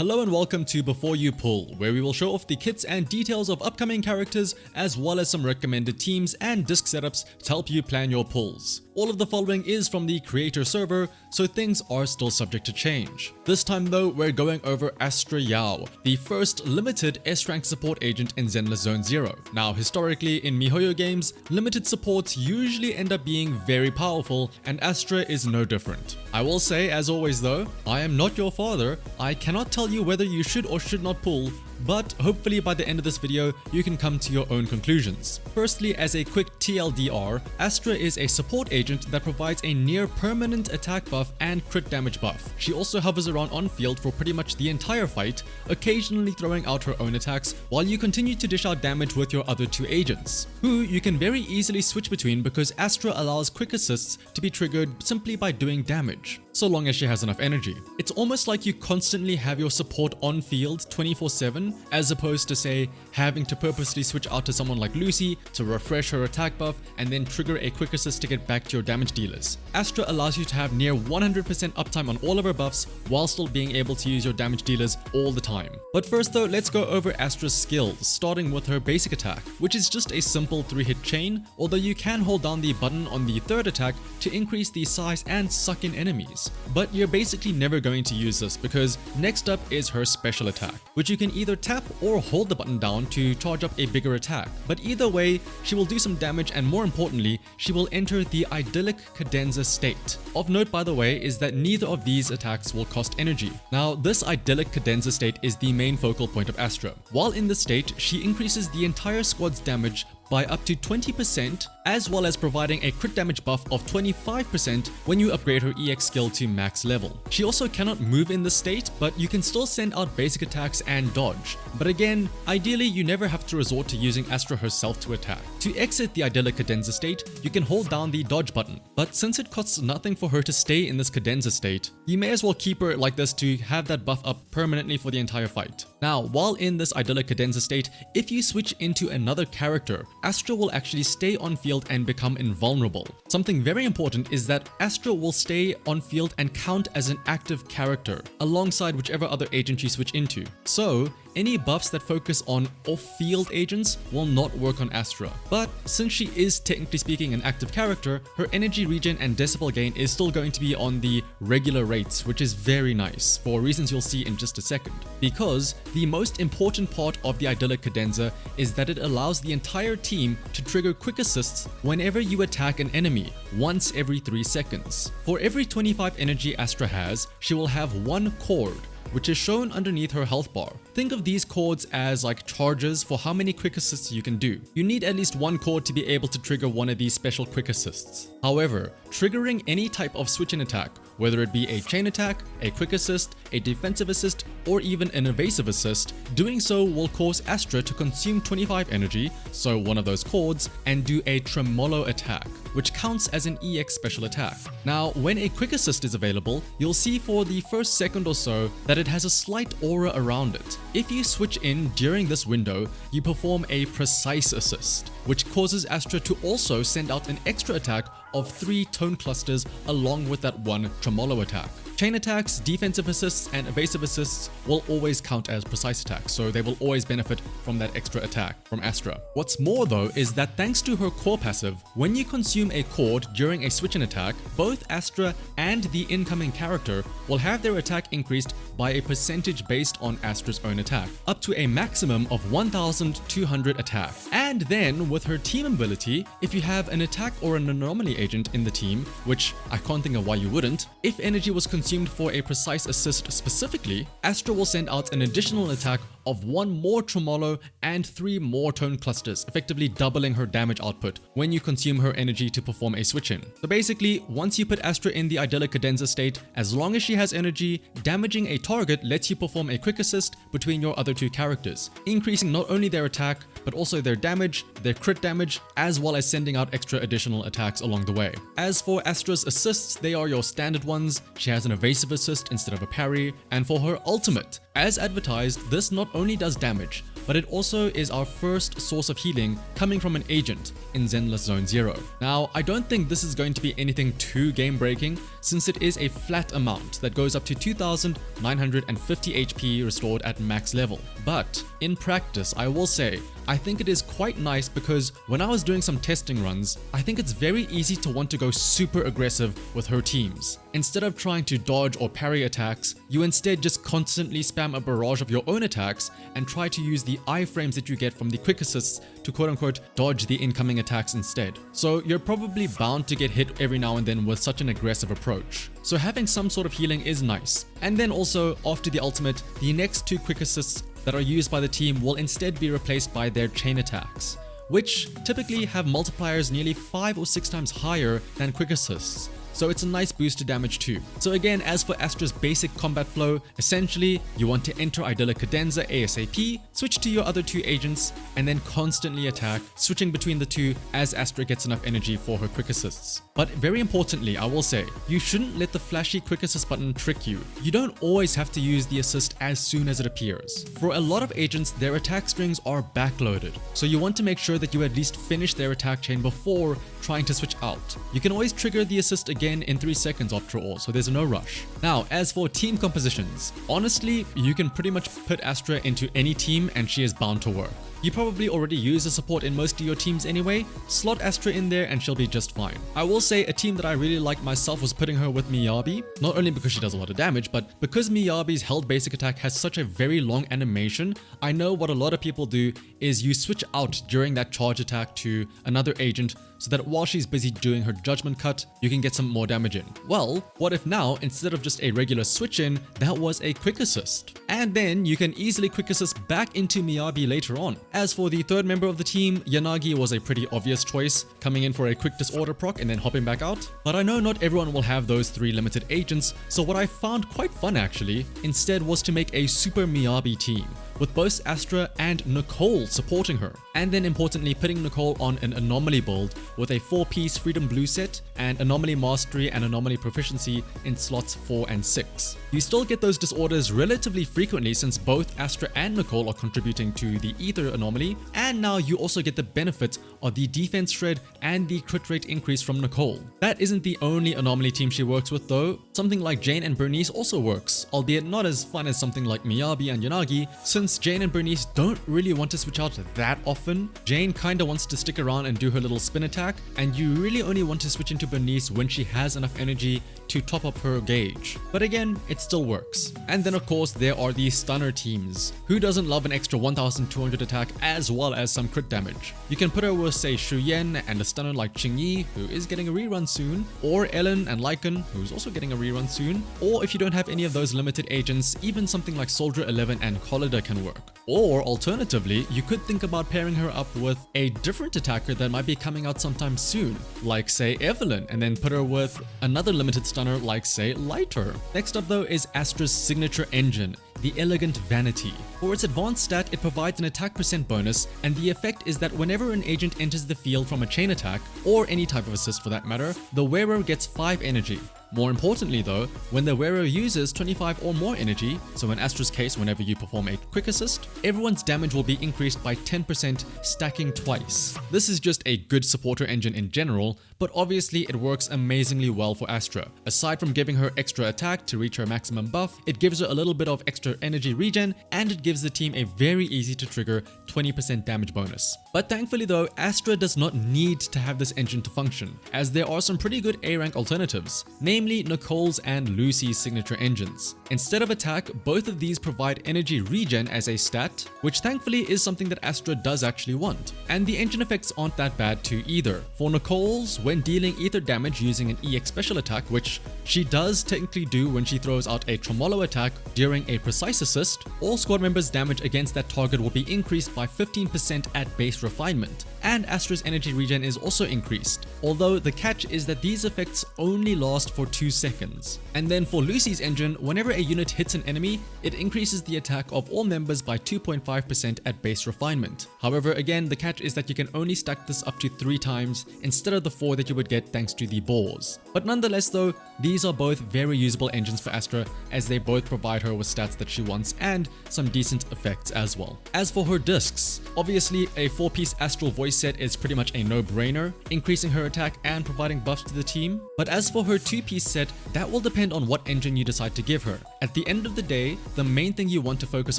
Hello and welcome to Before You Pull, where we will show off the kits and details of upcoming characters as well as some recommended teams and disc setups to help you plan your pulls. All of the following is from the creator server, so things are still subject to change. This time though, we're going over Astra Yao, the first limited S-rank support agent in Zenless Zone Zero. Now historically in Mihoyo games, limited supports usually end up being very powerful, and Astra is no different. I will say, as always though, I am not your father. I cannot tell you whether you should or should not pull, but hopefully by the end of this video, you can come to your own conclusions. Firstly, as a quick TLDR, Astra is a support agent that provides a near permanent attack buff and crit damage buff. She also hovers around on field for pretty much the entire fight, occasionally throwing out her own attacks while you continue to dish out damage with your other two agents, who you can very easily switch between because Astra allows quick assists to be triggered simply by doing damage, so long as she has enough energy. It's almost like you constantly have your support on field 24/7, as opposed to say having to purposely switch out to someone like Lucy to refresh her attack buff and then trigger a quick assist to get back to your damage dealers. Astra allows you to have near 100% uptime on all of her buffs while still being able to use your damage dealers all the time. But first though, let's go over Astra's skills, starting with her basic attack, which is just a simple 3-hit chain, although you can hold down the button on the third attack to increase the size and suck in enemies. But you're basically never going to use this because next up is her special attack, which you can either tap or hold the button down to charge up a bigger attack. But either way, she will do some damage, and more importantly, she will enter the idyllic cadenza state. Of note, by the way, is that neither of these attacks will cost energy. Now, this idyllic cadenza state is the main focal point of Astra. While in this state, she increases the entire squad's damage by up to 20%, as well as providing a crit damage buff of 25% when you upgrade her EX skill to max level. She also cannot move in this state, but you can still send out basic attacks and dodge. But again, ideally you never have to resort to using Astra herself to attack. To exit the idyllic cadenza state, you can hold down the dodge button, but since it costs nothing for her to stay in this cadenza state, you may as well keep her like this to have that buff up permanently for the entire fight. Now, while in this idyllic cadenza state, if you switch into another character, Astra will actually stay on field and become invulnerable. Something very important is that Astra will stay on field and count as an active character, alongside whichever other agent you switch into. So, any buffs that focus on off-field agents will not work on Astra. But since she is technically speaking an active character, her energy regen and decibel gain is still going to be on the regular rates, which is very nice, for reasons you'll see in just a second. Because the most important part of the idyllic cadenza is that it allows the entire team to trigger quick assists whenever you attack an enemy, once every 3 seconds. For every 25 energy Astra has, she will have 1 chord, which is shown underneath her health bar. Think of these chords as like charges for how many quick assists you can do. You need at least 1 chord to be able to trigger one of these special quick assists. However, triggering any type of switch-in attack, whether it be a chain attack, a quick assist, a defensive assist, or even an evasive assist, doing so will cause Astra to consume 25 energy, so one of those chords, and do a tremolo attack, which counts as an EX special attack. Now, when a quick assist is available, you'll see for the first second or so that it has a slight aura around it. If you switch in during this window, you perform a precise assist, which causes Astra to also send out an extra attack of 3 tone clusters along with that 1 tremolo attack. Chain attacks, defensive assists, and evasive assists will always count as precise attacks, so they will always benefit from that extra attack from Astra. What's more though is that thanks to her core passive, when you consume a chord during a switch-in attack, both Astra and the incoming character will have their attack increased by a percentage based on Astra's own attack, up to a maximum of 1,200 attack. And then with her team ability, if you have an attack or an anomaly agent in the team, which I can't think of why you wouldn't, if energy was consumed for a precise assist specifically, Astra will send out an additional attack of 1 more tremolo and 3 more tone clusters, effectively doubling her damage output when you consume her energy to perform a switch-in. So basically, once you put Astra in the idyllic cadenza state, as long as she has energy, damaging a target lets you perform a quick assist between your other 2 characters, increasing not only their attack, but also their damage, their crit damage, as well as sending out extra additional attacks along the way. As for Astra's assists, they are your standard ones. She has an evasive assist instead of a parry, and for her ultimate, as advertised, this not only does damage, but it also is our first source of healing coming from an agent in Zenless Zone Zero. Now, I don't think this is going to be anything too game-breaking, since it is a flat amount that goes up to 2950 HP restored at max level. But in practice, I will say, I think it is quite nice because when I was doing some testing runs, I think it's very easy to want to go super aggressive with her teams. Instead of trying to dodge or parry attacks, you instead just constantly spam a barrage of your own attacks and try to use the iframes that you get from the quick assists to quote-unquote dodge the incoming attacks instead. So you're probably bound to get hit every now and then with such an aggressive approach. So having some sort of healing is nice. And then also, after the ultimate, the next two quick assists that are used by the team will instead be replaced by their chain attacks, which typically have multipliers nearly 5 or 6 times higher than quick assists. So it's a nice boost to damage too. So again, as for Astra's basic combat flow, essentially you want to enter Idyllic Cadenza ASAP, switch to your other two agents, and then constantly attack, switching between the two as Astra gets enough energy for her quick assists. But very importantly, I will say, you shouldn't let the flashy quick assist button trick you. You don't always have to use the assist as soon as it appears. For a lot of agents, their attack strings are backloaded, so you want to make sure that you at least finish their attack chain before trying to switch out. You can always trigger the assist again in 3 seconds after all, so there's no rush. Now, as for team compositions, honestly, you can pretty much put Astra into any team and she is bound to work. You probably already use a support in most of your teams anyway, slot Astra in there and she'll be just fine. I will say a team that I really liked myself was putting her with Miyabi, not only because she does a lot of damage, but because Miyabi's held basic attack has such a very long animation. I know what a lot of people do is you switch out during that charge attack to another agent so that while she's busy doing her judgment cut, you can get some more damage in. Well, what if now, instead of just a regular switch in, that was a quick assist? And then you can easily quick assist back into Miyabi later on. As for the third member of the team, Yanagi was a pretty obvious choice, coming in for a quick disorder proc and then hopping back out. But I know not everyone will have those 3 limited agents, so what I found quite fun actually, instead was to make a Super Miyabi team, with both Astra and Nicole supporting her. And then importantly, putting Nicole on an Anomaly build with a 4-piece Freedom Blue set and Anomaly Mastery and Anomaly Proficiency in slots 4 and 6. You still get those disorders relatively frequently since both Astra and Nicole are contributing to the Ether Anomaly, and now you also get the benefit of the defense shred and the crit rate increase from Nicole. That isn't the only Anomaly team she works with though. Something like Jane and Bernice also works, albeit not as fun as something like Miyabi and Yanagi, since Jane and Bernice don't really want to switch out that often. Jane kinda wants to stick around and do her little spin attack, and you really only want to switch into Bernice when she has enough energy to top up her gauge. But again, it still works. And then of course there are the stunner teams. Who doesn't love an extra 1200 attack as well as some crit damage? You can put her with say Shu Yan and a stunner like Qingyi, who is getting a rerun soon, or Ellen and Lycan, who's also getting a rerun soon, or if you don't have any of those limited agents, even something like Soldier 11 and Collider can work. Or alternatively, you could think about pairing her up with a different attacker that might be coming out sometime soon, like say Evelyn, and then put her with another limited stunner like say Lighter. Next up though is Astra's signature engine, the Elegant Vanity. For its advanced stat, it provides an attack percent bonus, and the effect is that whenever an agent enters the field from a chain attack, or any type of assist for that matter, the wearer gets 5 energy. More importantly though, when the wearer uses 25 or more energy, so in Astra's case whenever you perform a quick assist, everyone's damage will be increased by 10%, stacking twice. This is just a good supporter engine in general, but obviously it works amazingly well for Astra. Aside from giving her extra attack to reach her maximum buff, it gives her a little bit of extra energy regen, and it gives the team a very easy to trigger 20% damage bonus. But thankfully though, Astra does not need to have this engine to function, as there are some pretty good A rank alternatives, namely Nicole's and Lucy's signature engines. Instead of attack, both of these provide energy regen as a stat, which thankfully is something that Astra does actually want. And the engine effects aren't that bad too either. For Nicole's, when dealing ether damage using an EX special attack, which she does technically do when she throws out a Tremolo attack during a precise assist, all squad members' damage against that target will be increased by 15% at base refinement. And Astra's energy regen is also increased, although the catch is that these effects only last for 2 seconds. And then for Lucy's engine, whenever a unit hits an enemy, it increases the attack of all members by 2.5% at base refinement. However, again, the catch is that you can only stack this up to 3 times instead of the 4 that you would get thanks to the balls. But nonetheless though, these are both very usable engines for Astra, as they both provide her with stats that she wants and some decent effects as well. As for her discs, obviously a 4-piece astral voice set is pretty much a no-brainer. Increasing her attack and providing buffs to the team. But as for her 2-piece set, that will depend on what engine you decide to give her. At the end of the day, the main thing you want to focus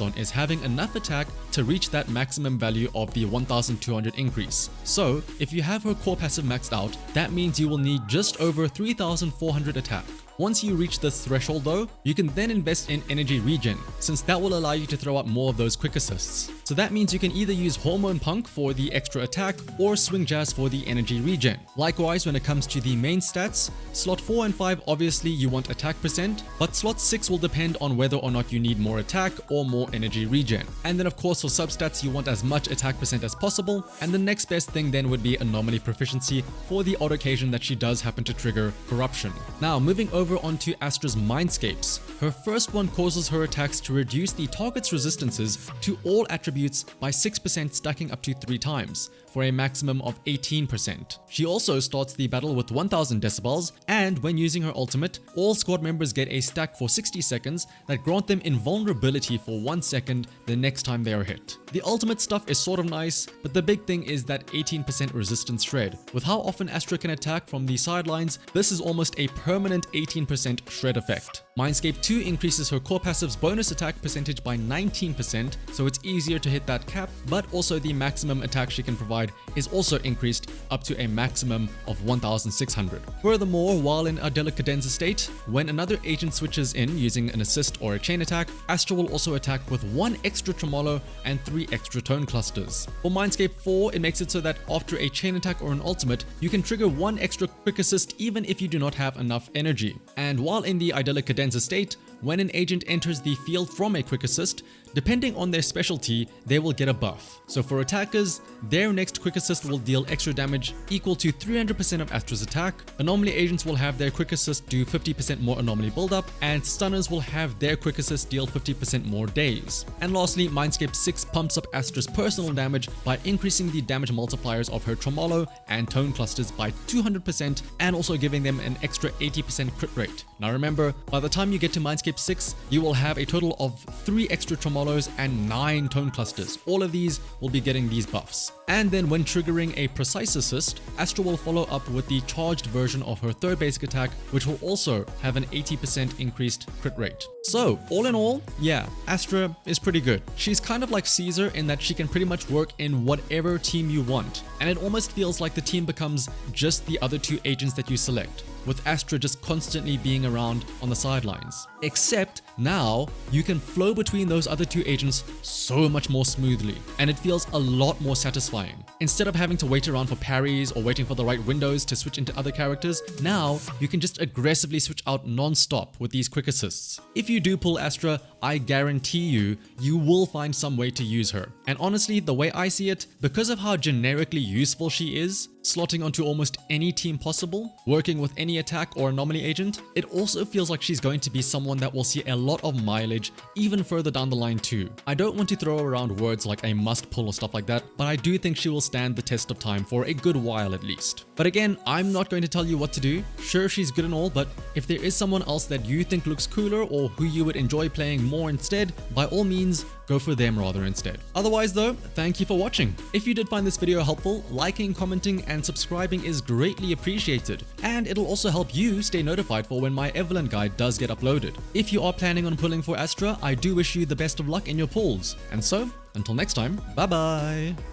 on is having enough attack to reach that maximum value of the 1200 increase. So if you have her core passive maxed out, that means you will need just over 3400 attack. Once you reach this threshold though, you can then invest in energy regen, since that will allow you to throw out more of those quick assists. So that means you can either use Hormone Punk for the extra attack or Swing Jazz for the energy regen. Likewise, when it comes to the main stats, slot 4 and 5 obviously you want attack percent, but slot 6 will depend on whether or not you need more attack or more energy regen. And then of course for substats you want as much attack percent as possible, and the next best thing then would be Anomaly Proficiency for the odd occasion that she does happen to trigger Corruption. Now moving over onto Astra's Mindscapes. Her first one causes her attacks to reduce the target's resistances to all attributes by 6%, stacking up to 3 times, for a maximum of 18%. She also starts the battle with 1000 decibels, and when using her ultimate, all squad members get a stack for 60 seconds that grant them invulnerability for 1 second the next time they are hit. The ultimate stuff is sort of nice, but the big thing is that 18% resistance shred. With how often Astra can attack from the sidelines, this is almost a permanent 18% shred effect. Mindscape 2 increases her core passive's bonus attack percentage by 19%, so it's easier to hit that cap, but also the maximum attack she can provide is also increased up to a maximum of 1600. Furthermore, while in Ardelic Cadenza state, when another agent switches in using an assist or a chain attack, Astra will also attack with 1 extra tremolo and 3 extra tone clusters. For Mindscape 4, it makes it so that after a chain attack or an ultimate, you can trigger 1 extra quick assist even if you do not have enough energy. And while in the Ardelic Cadenza state, when an agent enters the field from a quick assist, depending on their specialty, they will get a buff. So for attackers, their next quick assist will deal extra damage equal to 300% of Astra's attack. Anomaly agents will have their quick assist do 50% more anomaly buildup, and stunners will have their quick assist deal 50% more days. And lastly, Mindscape 6 pumps up Astra's personal damage by increasing the damage multipliers of her tremolo and tone clusters by 200% and also giving them an extra 80% crit rate. Now remember, by the time you get to Mindscape 6, you will have a total of 3 extra tremolos and 9 tone clusters. All of these will be getting these buffs. And then when triggering a precise assist, Astra will follow up with the charged version of her third basic attack, which will also have an 80% increased crit rate. So all in all, yeah, Astra is pretty good. She's kind of like Caesar in that she can pretty much work in whatever team you want, and it almost feels like the team becomes just the other 2 agents that you select, with Astra just constantly being around on the sidelines. Except now you can flow between those other 2 agents so much more smoothly, and it feels a lot more satisfying. Instead of having to wait around for parries or waiting for the right windows to switch into other characters, now you can just aggressively switch out non-stop with these quick assists. If you do pull Astra, I guarantee you will find some way to use her. And honestly, the way I see it, because of how generically useful she is, slotting onto almost any team possible, working with any attack or anomaly agent, it also feels like she's going to be someone that will see a lot of mileage even further down the line too. I don't want to throw around words like a must pull or stuff like that, but I do think she will stand the test of time for a good while at least. But again, I'm not going to tell you what to do. Sure, she's good and all, but if there is someone else that you think looks cooler or who you would enjoy playing more instead, by all means, go for them rather instead. Otherwise though, thank you for watching. If you did find this video helpful, liking, commenting, and subscribing is greatly appreciated, and it'll also help you stay notified for when my Evelyn guide does get uploaded. If you are planning on pulling for Astra, I do wish you the best of luck in your pulls. And so, until next time, bye bye!